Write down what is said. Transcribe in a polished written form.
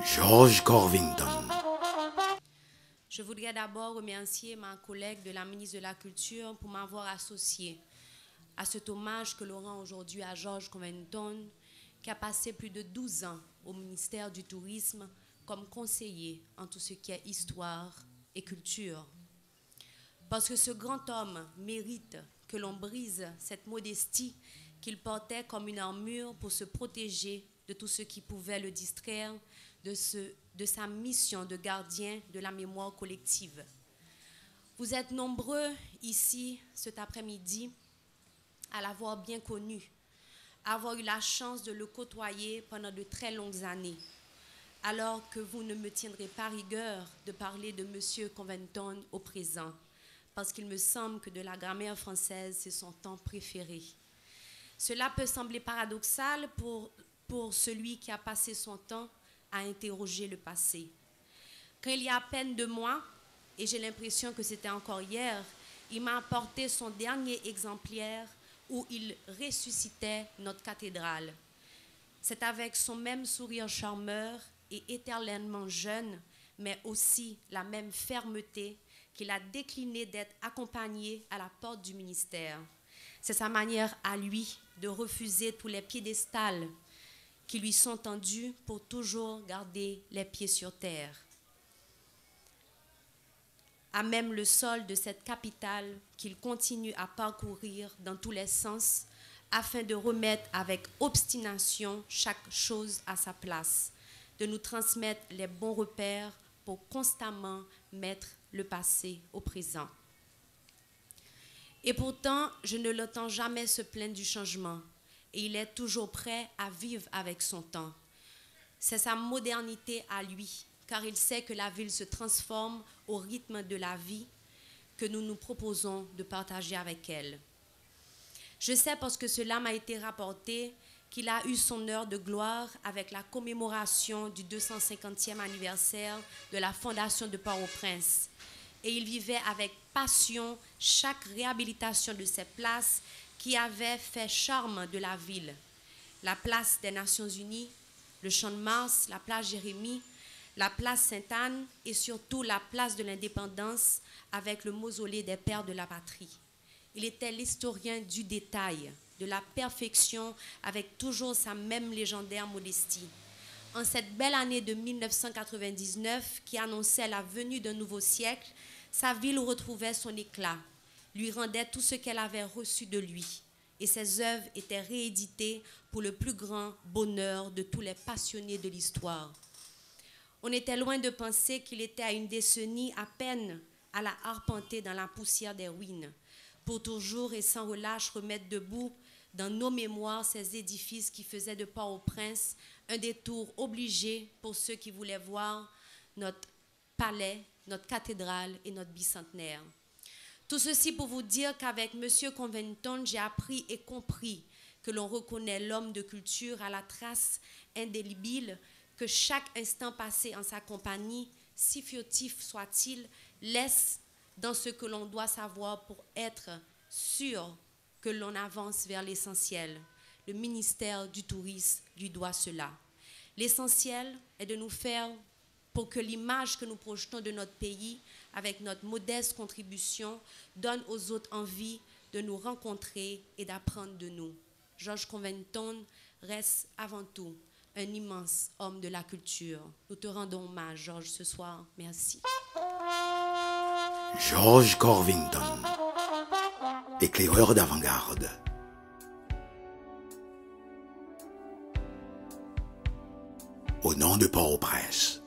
George Corvington. Je voudrais d'abord remercier ma collègue de la ministre de la Culture pour m'avoir associé à cet hommage que l'on rend aujourd'hui à George Corvington, qui a passé plus de 12 ans au ministère du Tourisme comme conseiller en tout ce qui est histoire et culture. Parce que ce grand homme mérite que l'on brise cette modestie qu'il portait comme une armure pour se protéger de tout ce qui pouvait le distraire de sa mission de gardien de la mémoire collective. Vous êtes nombreux ici cet après-midi à l'avoir bien connu, à avoir eu la chance de le côtoyer pendant de très longues années, alors que vous ne me tiendrez pas rigueur de parler de M. Corvington au présent, parce qu'il me semble que de la grammaire française, c'est son temps préféré. Cela peut sembler paradoxal pour celui qui a passé son temps à interroger le passé. Quand il y a à peine 2 mois, et j'ai l'impression que c'était encore hier, il m'a apporté son dernier exemplaire où il ressuscitait notre cathédrale. C'est avec son même sourire charmeur et éternellement jeune, mais aussi la même fermeté qu'il a décliné d'être accompagné à la porte du ministère. C'est sa manière à lui de refuser tous les piédestals qui lui sont tendus pour toujours garder les pieds sur terre. À même le sol de cette capitale qu'il continue à parcourir dans tous les sens afin de remettre avec obstination chaque chose à sa place, de nous transmettre les bons repères pour constamment mettre le passé au présent. Et pourtant, je ne l'entends jamais se plaindre du changement et il est toujours prêt à vivre avec son temps. C'est sa modernité à lui, car il sait que la ville se transforme au rythme de la vie que nous nous proposons de partager avec elle. Je sais parce que cela m'a été rapporté qu'il a eu son heure de gloire avec la commémoration du 250e anniversaire de la fondation de Port-au-Prince. Et il vivait avec passion chaque réhabilitation de ces places qui avaient fait charme de la ville. La place des Nations Unies, le Champ de Mars, la place Jérémie, la place Sainte-Anne et surtout la place de l'Indépendance avec le mausolée des pères de la patrie. Il était l'historien du détail, de la perfection avec toujours sa même légendaire modestie. En cette belle année de 1999 qui annonçait la venue d'un nouveau siècle, sa ville retrouvait son éclat, lui rendait tout ce qu'elle avait reçu de lui. Et ses œuvres étaient rééditées pour le plus grand bonheur de tous les passionnés de l'histoire. On était loin de penser qu'il était à une décennie à peine à la arpenter dans la poussière des ruines, pour toujours et sans relâche remettre debout dans nos mémoires ces édifices qui faisaient de Port-au-Prince un détour obligé pour ceux qui voulaient voir notre palais, notre cathédrale et notre bicentenaire. Tout ceci pour vous dire qu'avec M. Corvington, j'ai appris et compris que l'on reconnaît l'homme de culture à la trace indélébile, que chaque instant passé en sa compagnie, si furtif soit-il, laisse dans ce que l'on doit savoir pour être sûr que l'on avance vers l'essentiel. Le ministère du Tourisme lui doit cela. L'essentiel est de nous faire pour que l'image que nous projetons de notre pays, avec notre modeste contribution, donne aux autres envie de nous rencontrer et d'apprendre de nous. George Corvington reste avant tout un immense homme de la culture. Nous te rendons hommage, George, ce soir. Merci. George Corvington, éclaireur d'avant-garde. Au nom de Port-au-Prince.